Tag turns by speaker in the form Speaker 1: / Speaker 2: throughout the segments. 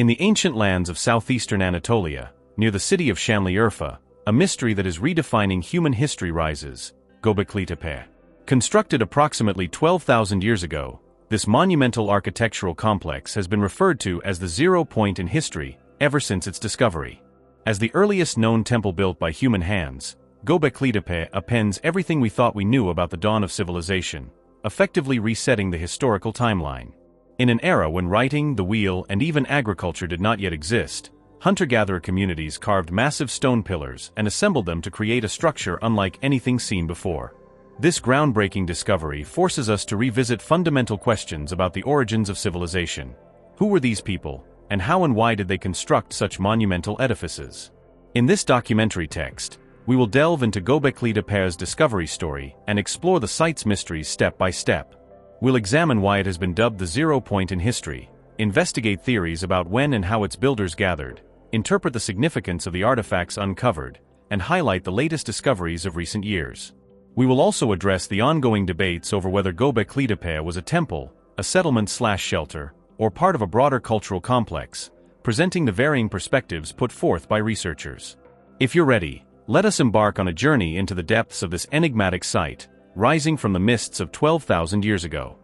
Speaker 1: In the ancient lands of southeastern Anatolia, near the city of Şanlıurfa, a mystery that is redefining human history rises: Göbekli Tepe. Constructed approximately 12,000 years ago, this monumental architectural complex has been referred to as the zero point in history ever since its discovery. As the earliest known temple built by human hands, Göbekli Tepe appends everything we thought we knew about the dawn of civilization, effectively resetting the historical timeline. In an era when writing, the wheel, and even agriculture did not yet exist, hunter-gatherer communities carved massive stone pillars and assembled them to create a structure unlike anything seen before. This groundbreaking discovery forces us to revisit fundamental questions about the origins of civilization. Who were these people, and how and why did they construct such monumental edifices? In this documentary text, we will delve into Göbekli Tepe's discovery story and explore the site's mysteries step by step. We'll examine why it has been dubbed the zero point in history, investigate theories about when and how its builders gathered, interpret the significance of the artifacts uncovered, and highlight the latest discoveries of recent years. We will also address the ongoing debates over whether Göbekli Tepe was a temple, a settlement/shelter, or part of a broader cultural complex, presenting the varying perspectives put forth by researchers. If you're ready, let us embark on a journey into the depths of this enigmatic site, rising from the mists of 12,000 years ago.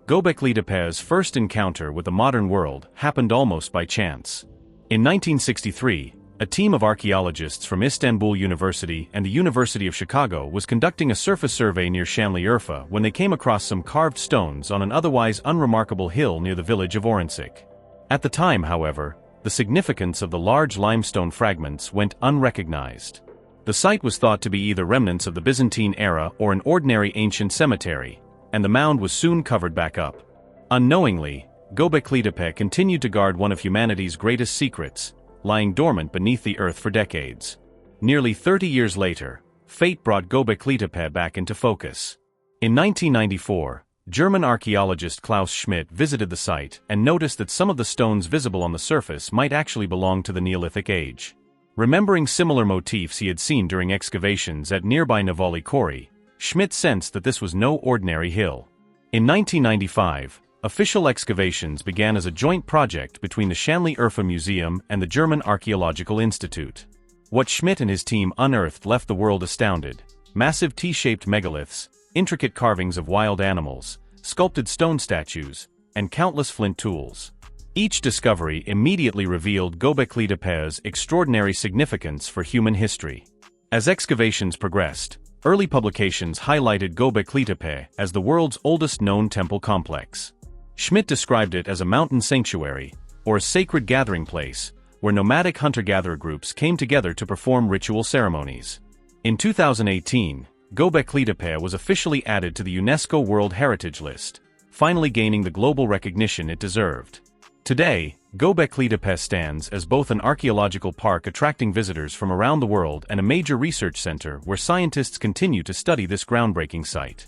Speaker 1: Göbekli Tepe's first encounter with the modern world happened almost by chance. In 1963, a team of archaeologists from Istanbul University and the University of Chicago was conducting a surface survey near Şanlıurfa when they came across some carved stones on an otherwise unremarkable hill near the village of Orunçik. At the time, however, the significance of the large limestone fragments went unrecognized. The site was thought to be either remnants of the Byzantine era or an ordinary ancient cemetery, and the mound was soon covered back up. Unknowingly, Göbekli Tepe continued to guard one of humanity's greatest secrets, lying dormant beneath the earth for decades. Nearly 30 years later, fate brought Göbekli Tepe back into focus. In 1994, German archaeologist Klaus Schmidt visited the site and noticed that some of the stones visible on the surface might actually belong to the Neolithic age. Remembering similar motifs he had seen during excavations at nearby Navali Quarry, Schmidt sensed that this was no ordinary hill. In 1995, official excavations began as a joint project between the Şanlıurfa Museum and the German Archaeological Institute. What Schmidt and his team unearthed left the world astounded: massive T-shaped megaliths, intricate carvings of wild animals, sculpted stone statues, and countless flint tools. Each discovery immediately revealed Göbekli Tepe's extraordinary significance for human history. As excavations progressed, early publications highlighted Göbekli Tepe as the world's oldest known temple complex. Schmidt described it as a mountain sanctuary, or a sacred gathering place, where nomadic hunter-gatherer groups came together to perform ritual ceremonies. In 2018, Göbekli Tepe was officially added to the UNESCO World Heritage List, finally gaining the global recognition it deserved. Today, Göbekli Tepe stands as both an archaeological park attracting visitors from around the world and a major research center where scientists continue to study this groundbreaking site.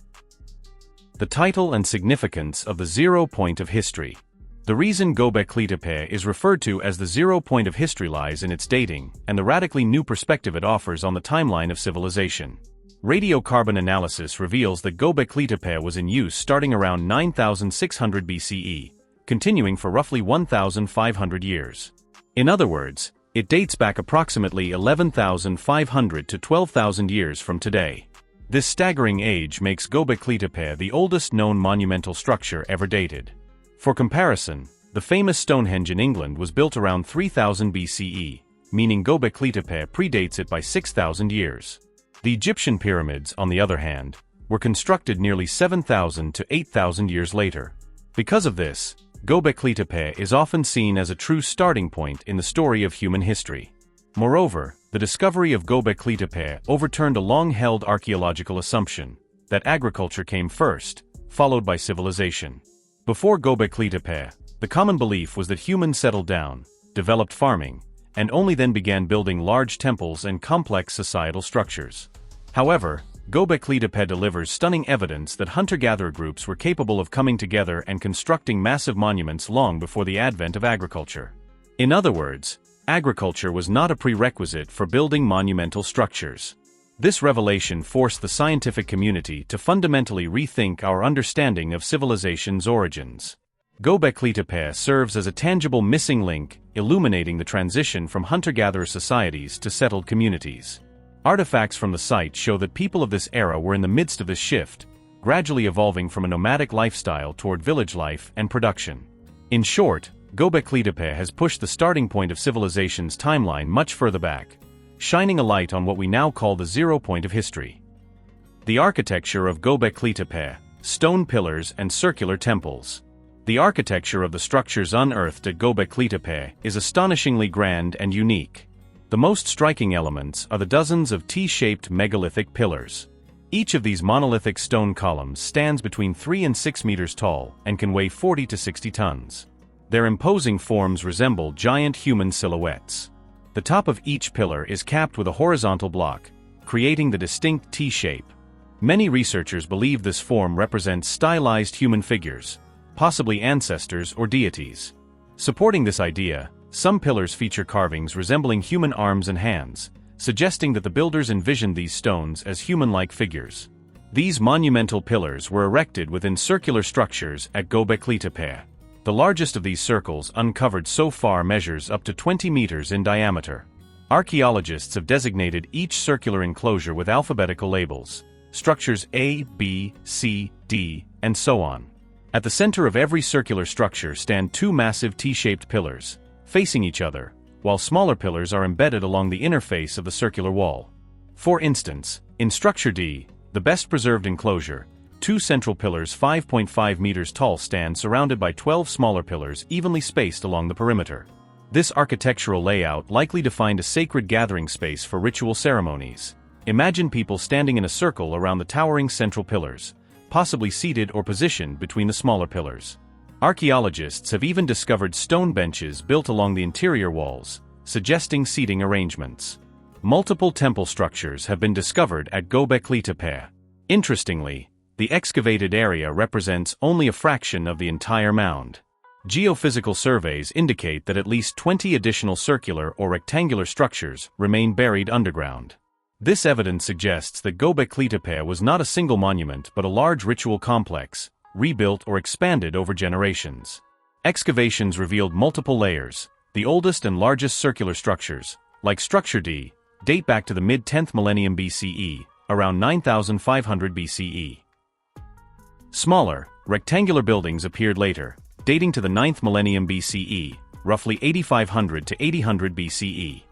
Speaker 1: The title and significance of the zero point of history. The reason Göbekli Tepe is referred to as the zero point of history lies in its dating and the radically new perspective it offers on the timeline of civilization. Radiocarbon analysis reveals that Göbekli Tepe was in use starting around 9600 BCE, continuing for roughly 1,500 years. In other words, it dates back approximately 11,500 to 12,000 years from today. This staggering age makes Göbekli Tepe the oldest known monumental structure ever dated. For comparison, the famous Stonehenge in England was built around 3000 BCE, meaning Göbekli Tepe predates it by 6,000 years. The Egyptian pyramids, on the other hand, were constructed nearly 7,000 to 8,000 years later. Because of this, Göbekli Tepe is often seen as a true starting point in the story of human history. Moreover, the discovery of Göbekli Tepe overturned a long-held archaeological assumption that agriculture came first, followed by civilization. Before Göbekli Tepe, the common belief was that humans settled down, developed farming, and only then began building large temples and complex societal structures. However, Göbekli Tepe delivers stunning evidence that hunter-gatherer groups were capable of coming together and constructing massive monuments long before the advent of agriculture. In other words, agriculture was not a prerequisite for building monumental structures. This revelation forced the scientific community to fundamentally rethink our understanding of civilization's origins. Göbekli Tepe serves as a tangible missing link, illuminating the transition from hunter-gatherer societies to settled communities. Artifacts from the site show that people of this era were in the midst of this shift, gradually evolving from a nomadic lifestyle toward village life and production. In short, Göbekli Tepe has pushed the starting point of civilization's timeline much further back, shining a light on what we now call the zero point of history. The architecture of Göbekli Tepe, stone pillars and circular temples. The architecture of the structures unearthed at Göbekli Tepe is astonishingly grand and unique. The most striking elements are the dozens of T-shaped megalithic pillars. Each of these monolithic stone columns stands between 3 and 6 meters tall and can weigh 40 to 60 tons. Their imposing forms resemble giant human silhouettes. The top of each pillar is capped with a horizontal block, creating the distinct T-shape. Many researchers believe this form represents stylized human figures, possibly ancestors or deities. Supporting this idea, some pillars feature carvings resembling human arms and hands, suggesting that the builders envisioned these stones as human-like figures. These monumental pillars were erected within circular structures at Göbekli Tepe. The largest of these circles uncovered so far measures up to 20 meters in diameter. Archaeologists have designated each circular enclosure with alphabetical labels, structures A, B, C, D, and so on. At the center of every circular structure stand two massive T-shaped pillars, facing each other, while smaller pillars are embedded along the inner face of the circular wall. For instance, in structure D, the best preserved enclosure, two central pillars 5.5 meters tall stand surrounded by 12 smaller pillars evenly spaced along the perimeter. This architectural layout likely defined a sacred gathering space for ritual ceremonies. Imagine people standing in a circle around the towering central pillars, possibly seated or positioned between the smaller pillars. Archaeologists have even discovered stone benches built along the interior walls, suggesting seating arrangements. Multiple temple structures have been discovered at Göbekli Tepe. Interestingly, the excavated area represents only a fraction of the entire mound. Geophysical surveys indicate that at least 20 additional circular or rectangular structures remain buried underground. This evidence suggests that Göbekli Tepe was not a single monument but a large ritual complex, rebuilt or expanded over generations. Excavations revealed multiple layers. The oldest and largest circular structures, like Structure D, date back to the mid-10th millennium BCE, around 9500 BCE. Smaller, rectangular buildings appeared later, dating to the 9th millennium BCE, roughly 8500 to 800 BCE.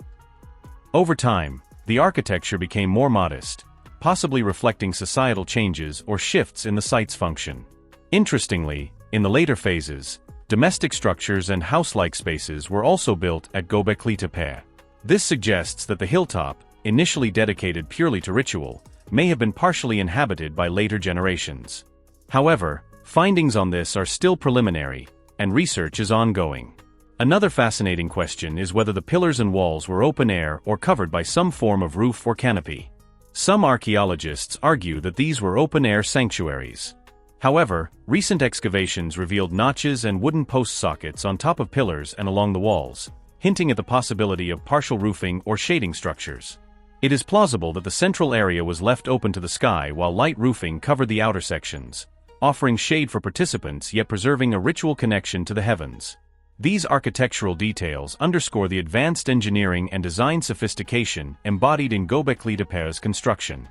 Speaker 1: Over time, the architecture became more modest, possibly reflecting societal changes or shifts in the site's function. Interestingly, in the later phases, domestic structures and house-like spaces were also built at Göbekli Tepe. This suggests that the hilltop, initially dedicated purely to ritual, may have been partially inhabited by later generations. However, findings on this are still preliminary, and research is ongoing. Another fascinating question is whether the pillars and walls were open air or covered by some form of roof or canopy. Some archaeologists argue that these were open-air sanctuaries. However, recent excavations revealed notches and wooden post sockets on top of pillars and along the walls, hinting at the possibility of partial roofing or shading structures. It is plausible that the central area was left open to the sky while light roofing covered the outer sections, offering shade for participants yet preserving a ritual connection to the heavens. These architectural details underscore the advanced engineering and design sophistication embodied in Göbekli Tepe's construction.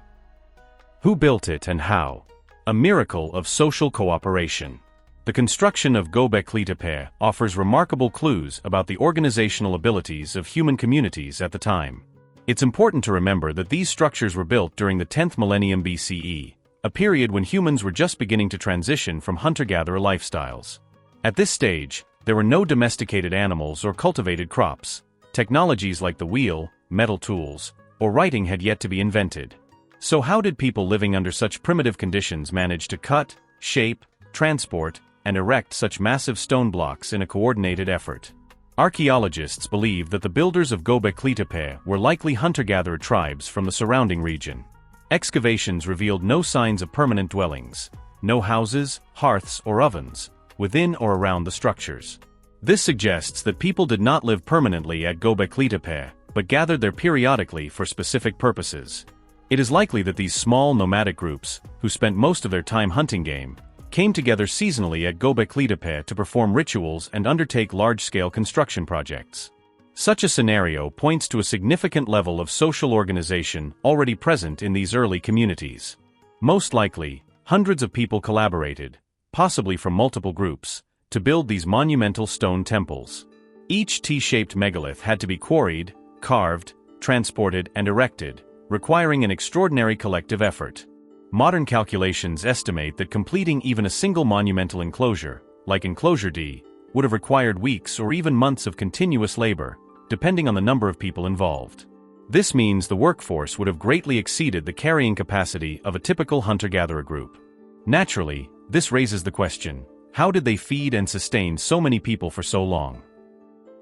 Speaker 1: Who built it and how? A miracle of social cooperation. The construction of Göbekli Tepe offers remarkable clues about the organizational abilities of human communities at the time. It's important to remember that these structures were built during the 10th millennium BCE, a period when humans were just beginning to transition from hunter-gatherer lifestyles. At this stage, there were no domesticated animals or cultivated crops. Technologies like the wheel, metal tools, or writing had yet to be invented. So how did people living under such primitive conditions manage to cut, shape, transport, and erect such massive stone blocks in a coordinated effort? Archaeologists believe that the builders of Göbekli Tepe were likely hunter-gatherer tribes from the surrounding region. Excavations revealed no signs of permanent dwellings, no houses, hearths, or ovens, within or around the structures. This suggests that people did not live permanently at Göbekli Tepe, but gathered there periodically for specific purposes. It is likely that these small nomadic groups, who spent most of their time hunting game, came together seasonally at Göbekli Tepe to perform rituals and undertake large-scale construction projects. Such a scenario points to a significant level of social organization already present in these early communities. Most likely, hundreds of people collaborated, possibly from multiple groups, to build these monumental stone temples. Each T-shaped megalith had to be quarried, carved, transported, and erected, requiring an extraordinary collective effort. Modern calculations estimate that completing even a single monumental enclosure, like Enclosure D, would have required weeks or even months of continuous labor, depending on the number of people involved. This means the workforce would have greatly exceeded the carrying capacity of a typical hunter-gatherer group. Naturally, this raises the question, how did they feed and sustain so many people for so long?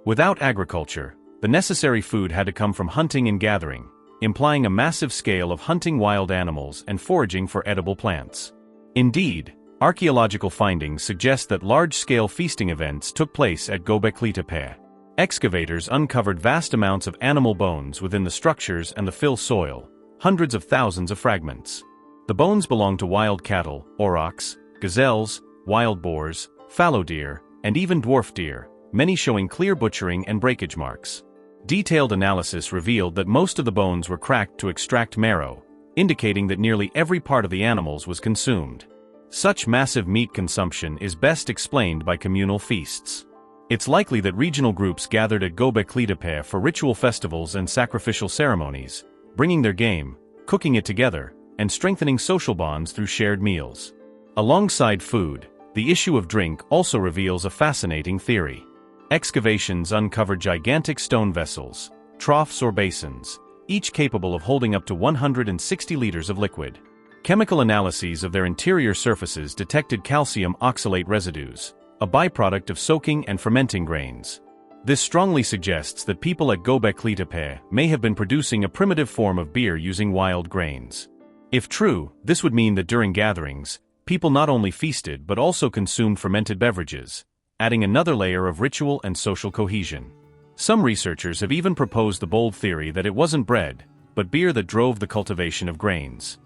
Speaker 1: Without agriculture, the necessary food had to come from hunting and gathering, implying a massive scale of hunting wild animals and foraging for edible plants. Indeed, archaeological findings suggest that large-scale feasting events took place at Göbekli Tepe. Excavators uncovered vast amounts of animal bones within the structures and the fill soil, hundreds of thousands of fragments. The bones belonged to wild cattle, aurochs, gazelles, wild boars, fallow deer, and even dwarf deer, many showing clear butchering and breakage marks. Detailed analysis revealed that most of the bones were cracked to extract marrow, indicating that nearly every part of the animals was consumed. Such massive meat consumption is best explained by communal feasts. It's likely that regional groups gathered at Göbekli Tepe for ritual festivals and sacrificial ceremonies, bringing their game, cooking it together, and strengthening social bonds through shared meals. Alongside food, the issue of drink also reveals a fascinating theory. Excavations uncovered gigantic stone vessels, troughs or basins, each capable of holding up to 160 liters of liquid. Chemical analyses of their interior surfaces detected calcium oxalate residues, a byproduct of soaking and fermenting grains. This strongly suggests that people at Göbekli Tepe may have been producing a primitive form of beer using wild grains. If true, this would mean that during gatherings, people not only feasted but also consumed fermented beverages, adding another layer of ritual and social cohesion. Some researchers have even proposed the bold theory that it wasn't bread, but beer that drove the cultivation of grains.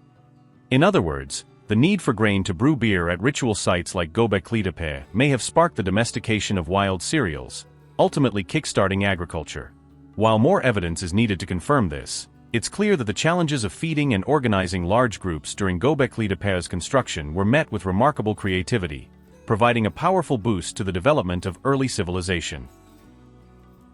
Speaker 1: In other words, the need for grain to brew beer at ritual sites like Göbekli Tepe may have sparked the domestication of wild cereals, ultimately kickstarting agriculture. While more evidence is needed to confirm this, it's clear that the challenges of feeding and organizing large groups during Göbekli Tepe's construction were met with remarkable creativity, providing a powerful boost to the development of early civilization.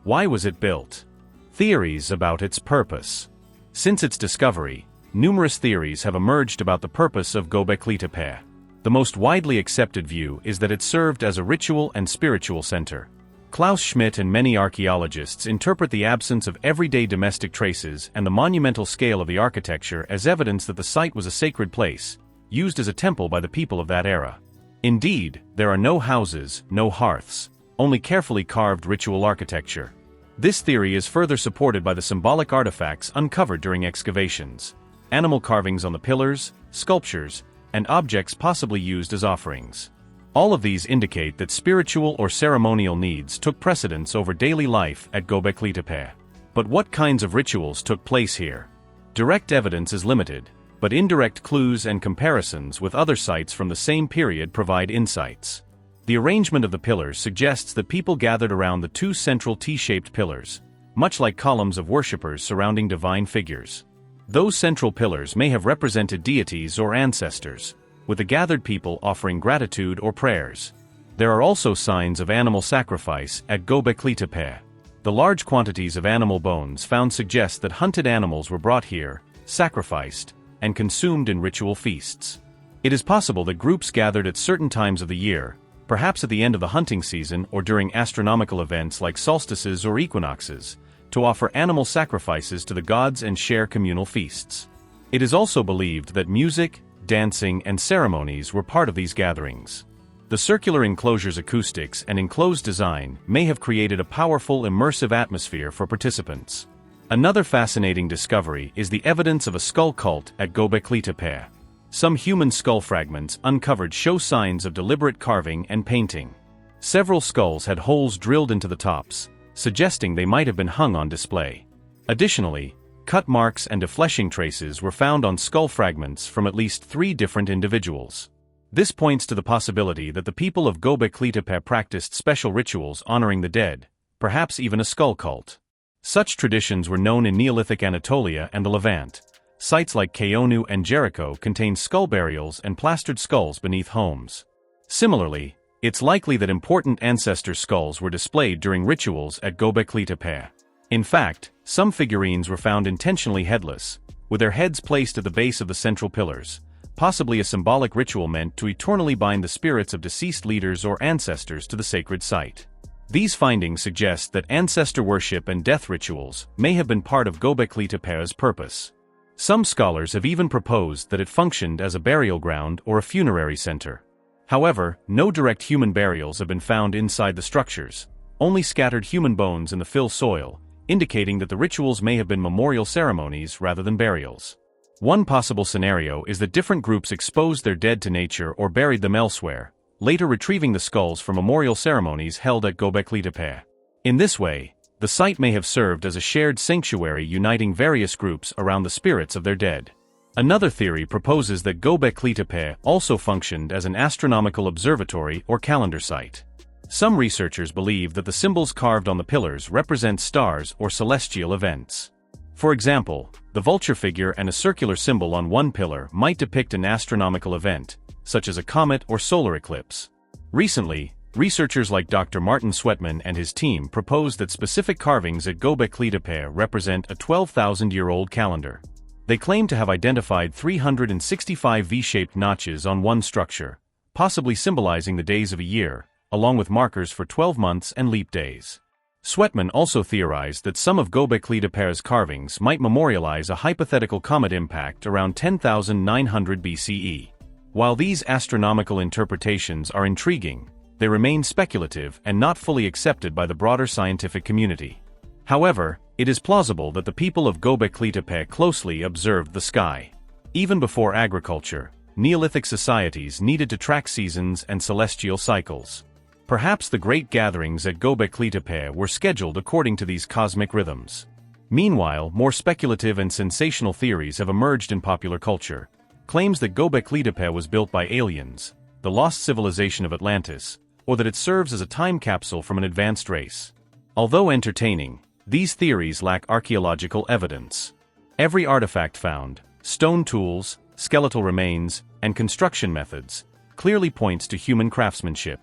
Speaker 1: Why was it built? Theories about its purpose. Since its discovery, numerous theories have emerged about the purpose of Göbekli Tepe. The most widely accepted view is that it served as a ritual and spiritual center. Klaus Schmidt and many archaeologists interpret the absence of everyday domestic traces and the monumental scale of the architecture as evidence that the site was a sacred place, used as a temple by the people of that era. Indeed, there are no houses, no hearths, only carefully carved ritual architecture. This theory is further supported by the symbolic artifacts uncovered during excavations. Animal carvings on the pillars, sculptures, and objects possibly used as offerings. All of these indicate that spiritual or ceremonial needs took precedence over daily life at Göbekli Tepe. But what kinds of rituals took place here? Direct evidence is limited, but indirect clues and comparisons with other sites from the same period provide insights. The arrangement of the pillars suggests that people gathered around the two central T-shaped pillars, much like columns of worshippers surrounding divine figures. Those central pillars may have represented deities or ancestors, with the gathered people offering gratitude or prayers. There are also signs of animal sacrifice at Göbekli Tepe. The large quantities of animal bones found suggest that hunted animals were brought here, sacrificed, and consumed in ritual feasts. It is possible that groups gathered at certain times of the year, perhaps at the end of the hunting season or during astronomical events like solstices or equinoxes, to offer animal sacrifices to the gods and share communal feasts. It is also believed that music, dancing, and ceremonies were part of these gatherings. The circular enclosure's acoustics and enclosed design may have created a powerful immersive atmosphere for participants. Another fascinating discovery is the evidence of a skull cult at Göbekli Tepe. Some human skull fragments uncovered show signs of deliberate carving and painting. Several skulls had holes drilled into the tops, suggesting they might have been hung on display. Additionally, cut marks and defleshing traces were found on skull fragments from at least 3 different individuals. This points to the possibility that the people of Göbekli Tepe practiced special rituals honoring the dead, perhaps even a skull cult. Such traditions were known in Neolithic Anatolia and the Levant. Sites like Kayonu and Jericho contained skull burials and plastered skulls beneath homes. Similarly, it's likely that important ancestor skulls were displayed during rituals at Göbekli Tepe. In fact, some figurines were found intentionally headless, with their heads placed at the base of the central pillars, possibly a symbolic ritual meant to eternally bind the spirits of deceased leaders or ancestors to the sacred site. These findings suggest that ancestor worship and death rituals may have been part of Göbekli Tepe's purpose. Some scholars have even proposed that it functioned as a burial ground or a funerary center. However, no direct human burials have been found inside the structures, only scattered human bones in the fill soil, indicating that the rituals may have been memorial ceremonies rather than burials. One possible scenario is that different groups exposed their dead to nature or buried them elsewhere, later retrieving the skulls for memorial ceremonies held at Göbekli Tepe. In this way, the site may have served as a shared sanctuary uniting various groups around the spirits of their dead. Another theory proposes that Göbekli Tepe also functioned as an astronomical observatory or calendar site. Some researchers believe that the symbols carved on the pillars represent stars or celestial events. For example, the vulture figure and a circular symbol on one pillar might depict an astronomical event, such as a comet or solar eclipse. Recently, researchers like Dr. Martin Sweatman and his team proposed that specific carvings at Göbekli Tepe represent a 12,000-year-old calendar. They claim to have identified 365 V-shaped notches on one structure, possibly symbolizing the days of a year, along with markers for 12 months and leap days. Sweatman also theorized that some of Göbekli Tepe's carvings might memorialize a hypothetical comet impact around 10,900 BCE. While these astronomical interpretations are intriguing, they remain speculative and not fully accepted by the broader scientific community. However, it is plausible that the people of Göbekli Tepe closely observed the sky. Even before agriculture, Neolithic societies needed to track seasons and celestial cycles. Perhaps the great gatherings at Göbekli Tepe were scheduled according to these cosmic rhythms. Meanwhile, more speculative and sensational theories have emerged in popular culture. Claims that Göbekli Tepe was built by aliens, the lost civilization of Atlantis, or that it serves as a time capsule from an advanced race. Although entertaining, these theories lack archaeological evidence. Every artifact found, stone tools, skeletal remains, and construction methods, clearly points to human craftsmanship.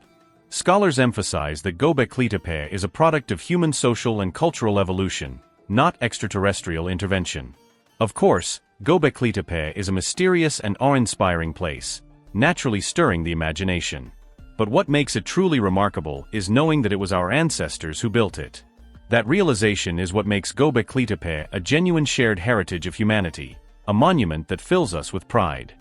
Speaker 1: Scholars emphasize that Göbekli Tepe is a product of human social and cultural evolution, not extraterrestrial intervention. Of course, Göbekli Tepe is a mysterious and awe-inspiring place, naturally stirring the imagination. But what makes it truly remarkable is knowing that it was our ancestors who built it. That realization is what makes Göbekli Tepe a genuine shared heritage of humanity, a monument that fills us with pride.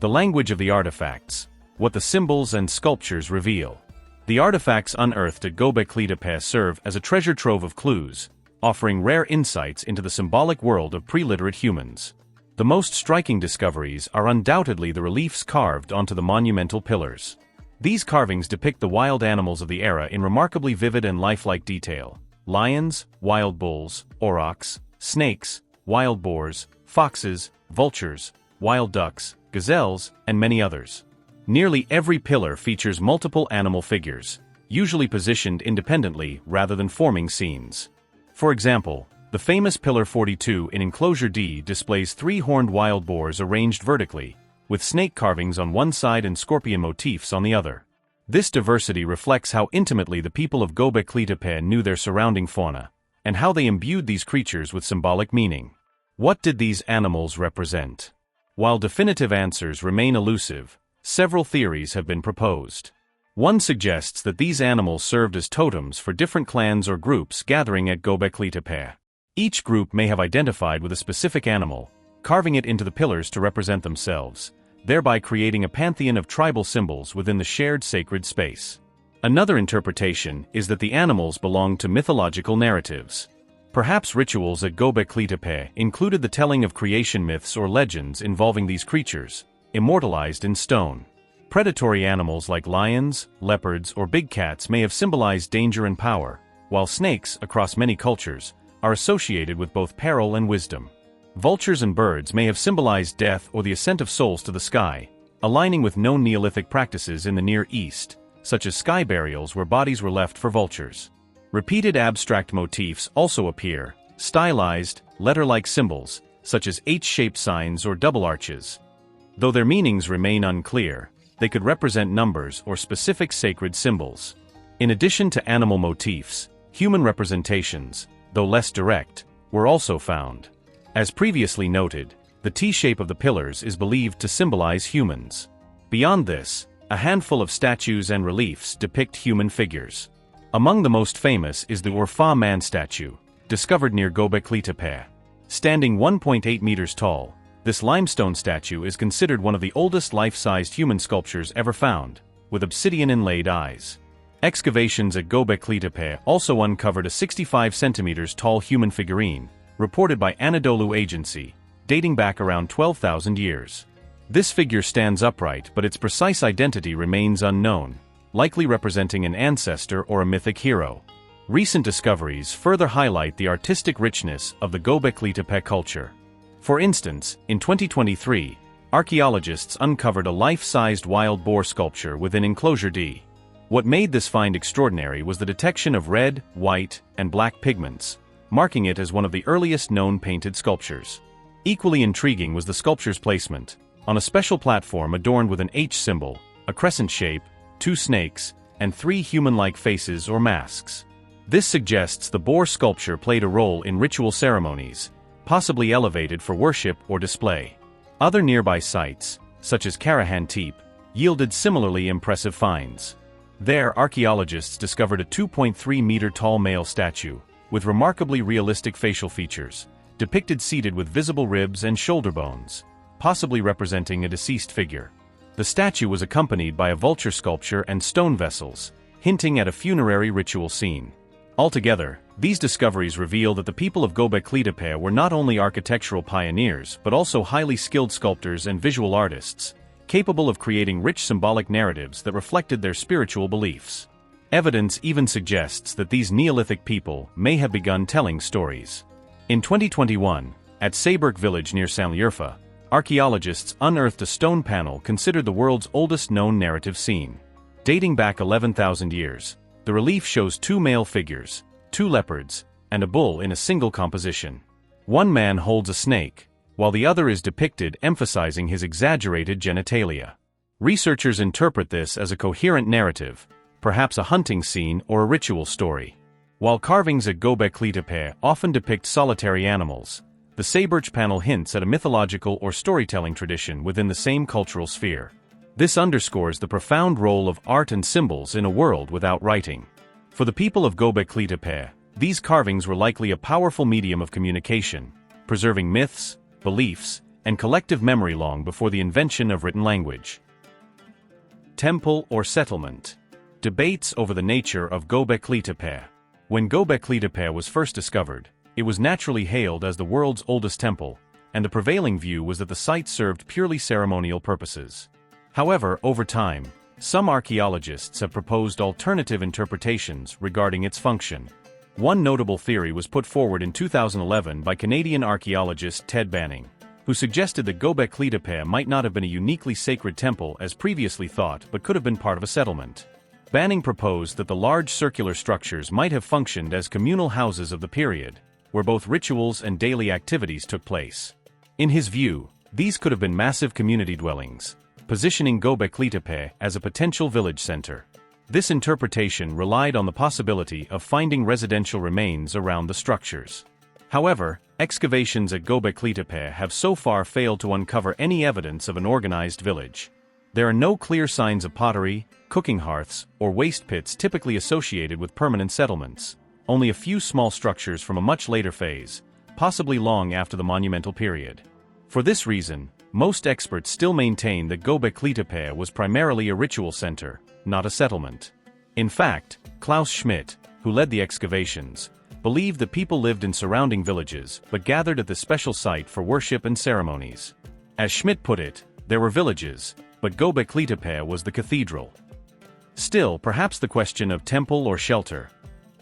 Speaker 1: The language of the artifacts, what the symbols and sculptures reveal. The artifacts unearthed at Göbekli Tepe serve as a treasure trove of clues, offering rare insights into the symbolic world of pre-literate humans. The most striking discoveries are undoubtedly the reliefs carved onto the monumental pillars. These carvings depict the wild animals of the era in remarkably vivid and lifelike detail: lions, wild bulls, aurochs, snakes, wild boars, foxes, vultures, wild ducks, gazelles, and many others. Nearly every pillar features multiple animal figures, usually positioned independently rather than forming scenes. For example, the famous Pillar 42 in Enclosure D displays 3 horned wild boars arranged vertically, with snake carvings on one side and scorpion motifs on the other. This diversity reflects how intimately the people of Göbekli Tepe knew their surrounding fauna, and how they imbued these creatures with symbolic meaning. What did these animals represent? While definitive answers remain elusive, several theories have been proposed. One suggests that these animals served as totems for different clans or groups gathering at Göbekli Tepe. Each group may have identified with a specific animal, carving it into the pillars to represent themselves, thereby creating a pantheon of tribal symbols within the shared sacred space. Another interpretation is that the animals belonged to mythological narratives. Perhaps rituals at Göbekli Tepe included the telling of creation myths or legends involving these creatures, immortalized in stone. Predatory animals like lions, leopards, or big cats may have symbolized danger and power, while snakes, across many cultures, are associated with both peril and wisdom. Vultures and birds may have symbolized death or the ascent of souls to the sky, aligning with known Neolithic practices in the Near East, such as sky burials where bodies were left for vultures. Repeated abstract motifs also appear, stylized, letter-like symbols, such as H-shaped signs or double arches. Though their meanings remain unclear, they could represent numbers or specific sacred symbols. In addition to animal motifs, human representations, though less direct, were also found. As previously noted, the T-shape of the pillars is believed to symbolize humans. Beyond this, a handful of statues and reliefs depict human figures. Among the most famous is the Urfa man statue, discovered near Göbekli Tepe. Standing 1.8 meters tall, this limestone statue is considered one of the oldest life-sized human sculptures ever found, with obsidian-inlaid eyes. Excavations at Göbekli Tepe also uncovered a 65 centimeters tall human figurine, reported by Anadolu Agency, dating back around 12,000 years. This figure stands upright, but its precise identity remains unknown, likely representing an ancestor or a mythic hero. Recent discoveries further highlight the artistic richness of the Göbekli Tepe culture. For instance, in 2023, archaeologists uncovered a life-sized wild boar sculpture within Enclosure D. What made this find extraordinary was the detection of red, white, and black pigments, marking it as one of the earliest known painted sculptures. Equally intriguing was the sculpture's placement, on a special platform adorned with an H symbol, a crescent shape, 2 snakes, and 3 human-like faces or masks. This suggests the boar sculpture played a role in ritual ceremonies, possibly elevated for worship or display. Other nearby sites, such as Karahantepe, yielded similarly impressive finds. There, archaeologists discovered a 2.3-meter-tall male statue, with remarkably realistic facial features, depicted seated with visible ribs and shoulder bones, possibly representing a deceased figure. The statue was accompanied by a vulture sculpture and stone vessels, hinting at a funerary ritual scene. Altogether, these discoveries reveal that the people of Göbekli Tepe were not only architectural pioneers but also highly skilled sculptors and visual artists, capable of creating rich symbolic narratives that reflected their spiritual beliefs. Evidence even suggests that these Neolithic people may have begun telling stories. In 2021, at Sayburk village near Şanlıurfa, archaeologists unearthed a stone panel considered the world's oldest known narrative scene. Dating back 11,000 years, the relief shows 2 male figures, 2 leopards, and a bull in a single composition. One man holds a snake, while the other is depicted emphasizing his exaggerated genitalia. Researchers interpret this as a coherent narrative, perhaps a hunting scene or a ritual story. While carvings at Göbekli Tepe often depict solitary animals, the Sayburk panel hints at a mythological or storytelling tradition within the same cultural sphere. This underscores the profound role of art and symbols in a world without writing. For the people of Göbekli Tepe, these carvings were likely a powerful medium of communication, preserving myths, beliefs, and collective memory long before the invention of written language. Temple or settlement? Debates over the nature of Göbekli Tepe. When Göbekli Tepe was first discovered, it was naturally hailed as the world's oldest temple, and the prevailing view was that the site served purely ceremonial purposes. However, over time, some archaeologists have proposed alternative interpretations regarding its function. One notable theory was put forward in 2011 by Canadian archaeologist Ted Banning, who suggested that Göbekli Tepe might not have been a uniquely sacred temple as previously thought but could have been part of a settlement. Banning proposed that the large circular structures might have functioned as communal houses of the period, where both rituals and daily activities took place. In his view, these could have been massive community dwellings, positioning Göbekli Tepe as a potential village center. This interpretation relied on the possibility of finding residential remains around the structures. However, excavations at Göbekli Tepe have so far failed to uncover any evidence of an organized village. There are no clear signs of pottery, cooking hearths, or waste pits typically associated with permanent settlements. Only a few small structures from a much later phase, possibly long after the monumental period. For this reason, most experts still maintain that Göbekli Tepe was primarily a ritual center, not a settlement. In fact, Klaus Schmidt, who led the excavations, believed that people lived in surrounding villages but gathered at this special site for worship and ceremonies. As Schmidt put it, there were villages, but Göbekli Tepe was the cathedral. Still, perhaps the question of temple or shelter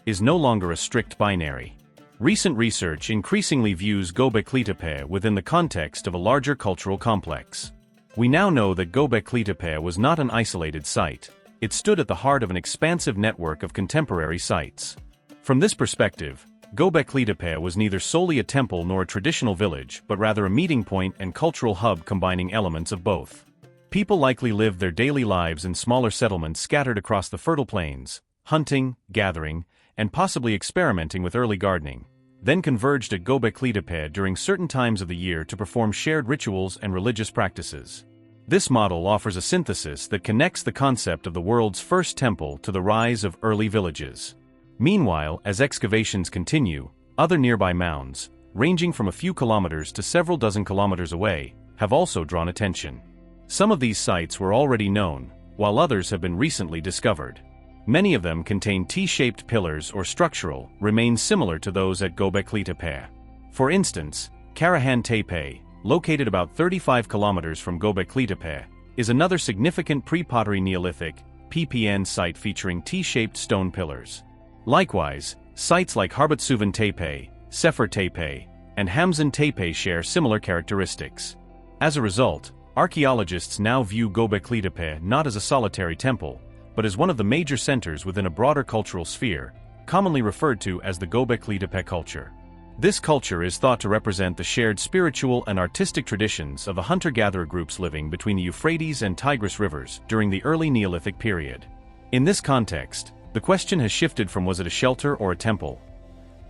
Speaker 1: is no longer a strict binary. Recent research increasingly views Göbekli Tepe within the context of a larger cultural complex. We now know that Göbekli Tepe was not an isolated site. It stood at the heart of an expansive network of contemporary sites. From this perspective, Göbekli Tepe was neither solely a temple nor a traditional village, but rather a meeting point and cultural hub combining elements of both. People likely lived their daily lives in smaller settlements scattered across the fertile plains, hunting, gathering, and possibly experimenting with early gardening, then converged at Göbekli Tepe during certain times of the year to perform shared rituals and religious practices. This model offers a synthesis that connects the concept of the world's first temple to the rise of early villages. Meanwhile, as excavations continue, other nearby mounds, ranging from a few kilometers to several dozen kilometers away, have also drawn attention. Some of these sites were already known, while others have been recently discovered. Many of them contain T-shaped pillars or structural remains similar to those at Göbekli Tepe. For instance, Karahantepe, located about 35 kilometers from Göbekli Tepe, is another significant pre-pottery Neolithic (PPN) site featuring T-shaped stone pillars. Likewise, sites like Harbutsuvan Tepe, Sefer Tepe, and Hamzin Tepe share similar characteristics. As a result, archaeologists now view Göbekli Tepe not as a solitary temple, but as one of the major centers within a broader cultural sphere, commonly referred to as the Göbekli Tepe culture. This culture is thought to represent the shared spiritual and artistic traditions of the hunter-gatherer groups living between the Euphrates and Tigris rivers during the early Neolithic period. In this context, the question has shifted from was it a shelter or a temple,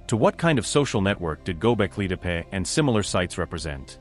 Speaker 1: to what kind of social network did Göbekli Tepe and similar sites represent?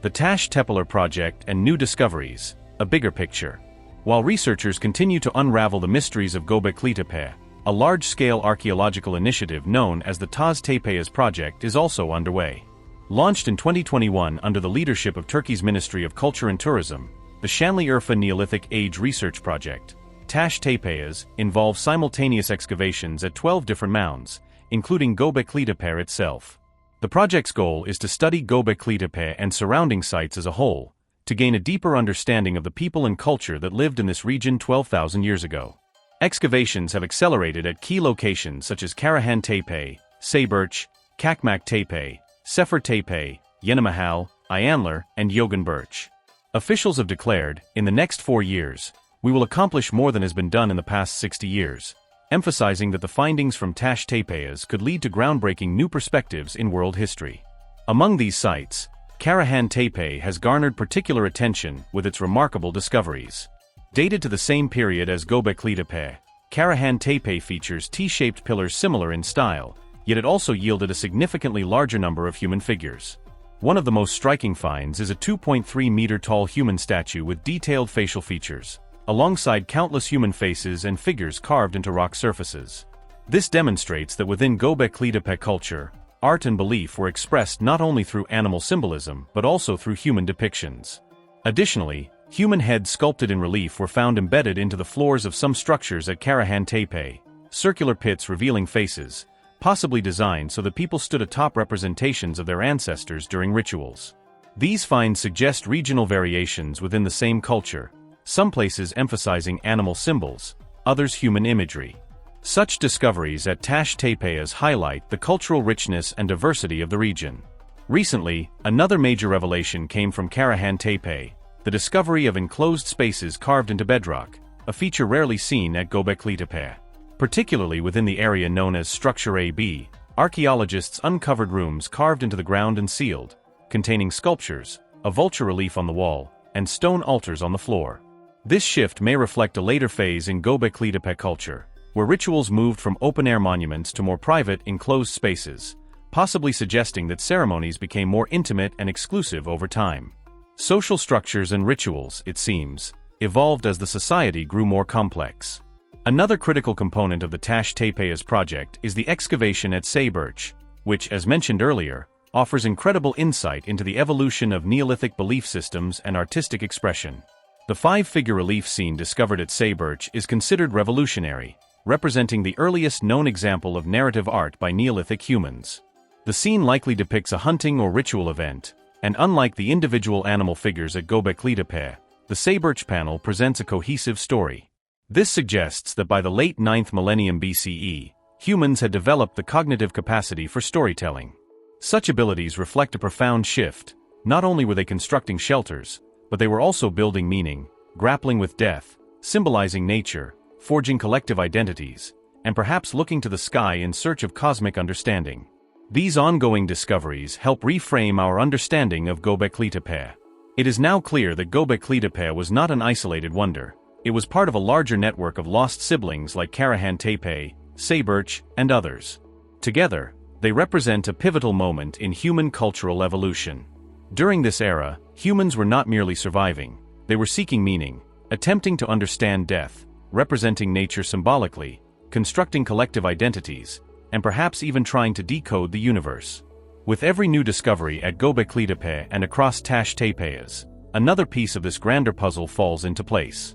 Speaker 1: The Taş Tepeler project and new discoveries, a bigger picture. While researchers continue to unravel the mysteries of Göbekli Tepe, a large-scale archaeological initiative known as the Taş Tepes project is also underway. Launched in 2021 under the leadership of Turkey's Ministry of Culture and Tourism, the Şanlıurfa Neolithic Age Research Project, Taş Tepes, involves simultaneous excavations at 12 different mounds, including Göbekli Tepe itself. The project's goal is to study Göbekli Tepe and surrounding sites as a whole, to gain a deeper understanding of the people and culture that lived in this region 12,000 years ago. Excavations have accelerated at key locations such as Karahantepe, Sayburç, Çakmak Tepe, Sefer Tepe, Yenimahal, Ayanlar, and Yoğunberç. Officials have declared, in the next 4 years, we will accomplish more than has been done in the past 60 years, emphasizing that the findings from Taş Tepes could lead to groundbreaking new perspectives in world history. Among these sites, Karahantepe has garnered particular attention with its remarkable discoveries. Dated to the same period as Göbekli Tepe, Karahantepe features T-shaped pillars similar in style, yet it also yielded a significantly larger number of human figures. One of the most striking finds is a 2.3-meter-tall human statue with detailed facial features, alongside countless human faces and figures carved into rock surfaces. This demonstrates that within Göbekli Tepe culture, art and belief were expressed not only through animal symbolism but also through human depictions. Additionally, human heads sculpted in relief were found embedded into the floors of some structures at Karahantepe, circular pits revealing faces, possibly designed so that people stood atop representations of their ancestors during rituals. These finds suggest regional variations within the same culture, some places emphasizing animal symbols, others human imagery. Such discoveries at Taş Tepes highlight the cultural richness and diversity of the region. Recently, another major revelation came from Karahantepe, the discovery of enclosed spaces carved into bedrock, a feature rarely seen at Göbekli Tepe. Particularly within the area known as Structure AB, archaeologists uncovered rooms carved into the ground and sealed, containing sculptures, a vulture relief on the wall, and stone altars on the floor. This shift may reflect a later phase in Göbekli Tepe culture, where rituals moved from open-air monuments to more private, enclosed spaces, possibly suggesting that ceremonies became more intimate and exclusive over time. Social structures and rituals, it seems, evolved as the society grew more complex. Another critical component of the Taş Tepes project is the excavation at Sayburç, which, as mentioned earlier, offers incredible insight into the evolution of Neolithic belief systems and artistic expression. The 5-figure relief scene discovered at Sayburç is considered revolutionary, representing the earliest known example of narrative art by Neolithic humans. The scene likely depicts a hunting or ritual event, and unlike the individual animal figures at Göbekli Tepe, the Sayburç panel presents a cohesive story. This suggests that by the late 9th millennium BCE, humans had developed the cognitive capacity for storytelling. Such abilities reflect a profound shift. Not only were they constructing shelters, but they were also building meaning, grappling with death, symbolizing nature, forging collective identities, and perhaps looking to the sky in search of cosmic understanding. These ongoing discoveries help reframe our understanding of Göbekli Tepe. It is now clear that Göbekli Tepe was not an isolated wonder. It was part of a larger network of lost siblings like Karahantepe, Sayburç, and others. Together, they represent a pivotal moment in human cultural evolution. During this era, humans were not merely surviving, they were seeking meaning, attempting to understand death, representing nature symbolically, constructing collective identities, and perhaps even trying to decode the universe. With every new discovery at Göbekli Tepe and across Taş Tepes, another piece of this grander puzzle falls into place.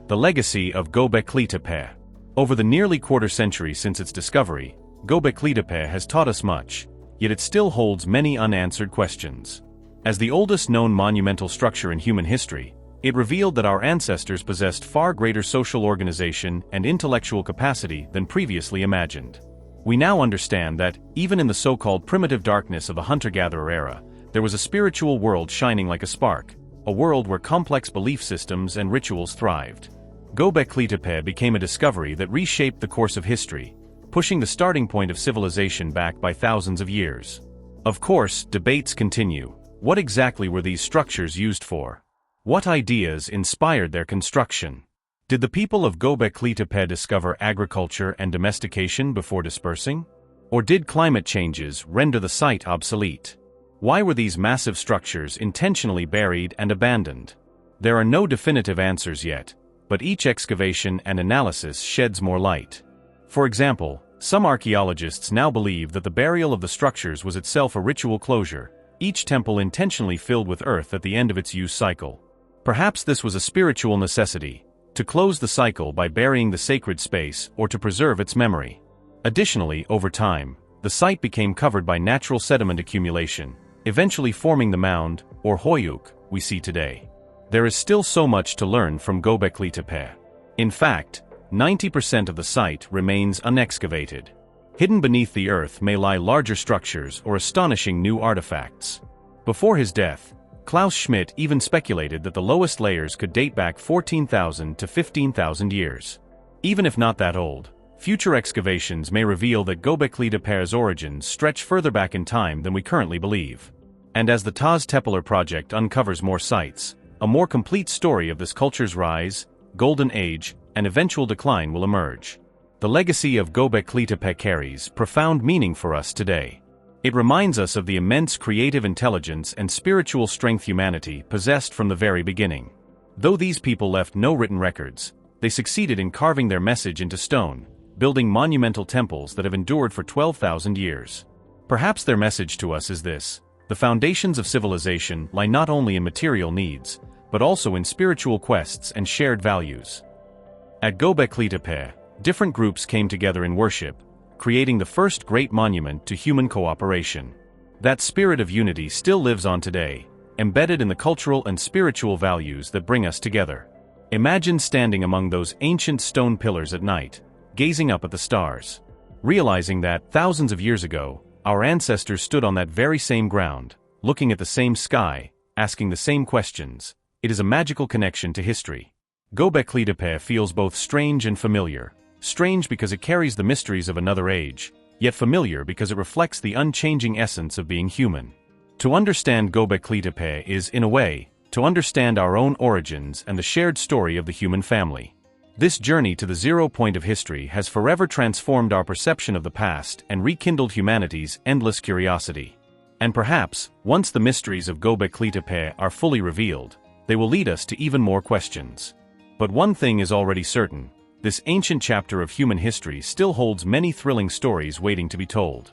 Speaker 1: The legacy of Göbekli Tepe. Over the nearly quarter century since its discovery, Göbekli Tepe has taught us much, yet it still holds many unanswered questions. As the oldest known monumental structure in human history, it revealed that our ancestors possessed far greater social organization and intellectual capacity than previously imagined. We now understand that, even in the so-called primitive darkness of the hunter-gatherer era, there was a spiritual world shining like a spark, a world where complex belief systems and rituals thrived. Göbekli Tepe became a discovery that reshaped the course of history, pushing the starting point of civilization back by thousands of years. Of course, debates continue. What exactly were these structures used for? What ideas inspired their construction? Did the people of Göbekli Tepe discover agriculture and domestication before dispersing? Or did climate changes render the site obsolete? Why were these massive structures intentionally buried and abandoned? There are no definitive answers yet, but each excavation and analysis sheds more light. For example, some archaeologists now believe that the burial of the structures was itself a ritual closure, each temple intentionally filled with earth at the end of its use cycle. Perhaps this was a spiritual necessity, to close the cycle by burying the sacred space or to preserve its memory. Additionally, over time, the site became covered by natural sediment accumulation, eventually forming the mound, or hoyuk, we see today. There is still so much to learn from Göbekli Tepe. In fact, 90% of the site remains unexcavated. Hidden beneath the earth may lie larger structures or astonishing new artifacts. Before his death, Klaus Schmidt even speculated that the lowest layers could date back 14,000 to 15,000 years. Even if not that old, future excavations may reveal that Göbekli Tepe's origins stretch further back in time than we currently believe. And as the Taz Tepeler project uncovers more sites, a more complete story of this culture's rise, golden age, and eventual decline will emerge. The legacy of Göbekli Tepe carries profound meaning for us today. It reminds us of the immense creative intelligence and spiritual strength humanity possessed from the very beginning. Though these people left no written records, they succeeded in carving their message into stone, building monumental temples that have endured for 12,000 years. Perhaps their message to us is this: the foundations of civilization lie not only in material needs, but also in spiritual quests and shared values. At Göbekli Tepe, different groups came together in worship, creating the first great monument to human cooperation. That spirit of unity still lives on today, embedded in the cultural and spiritual values that bring us together. Imagine standing among those ancient stone pillars at night, gazing up at the stars, realizing that, thousands of years ago, our ancestors stood on that very same ground, looking at the same sky, asking the same questions. It is a magical connection to history. Göbekli Tepe feels both strange and familiar. Strange because it carries the mysteries of another age, yet familiar because it reflects the unchanging essence of being human. To understand Göbekli Tepe is, in a way, to understand our own origins and the shared story of the human family. This journey to the zero point of history has forever transformed our perception of the past and rekindled humanity's endless curiosity. And perhaps, once the mysteries of Göbekli Tepe are fully revealed, they will lead us to even more questions. But one thing is already certain: this ancient chapter of human history still holds many thrilling stories waiting to be told.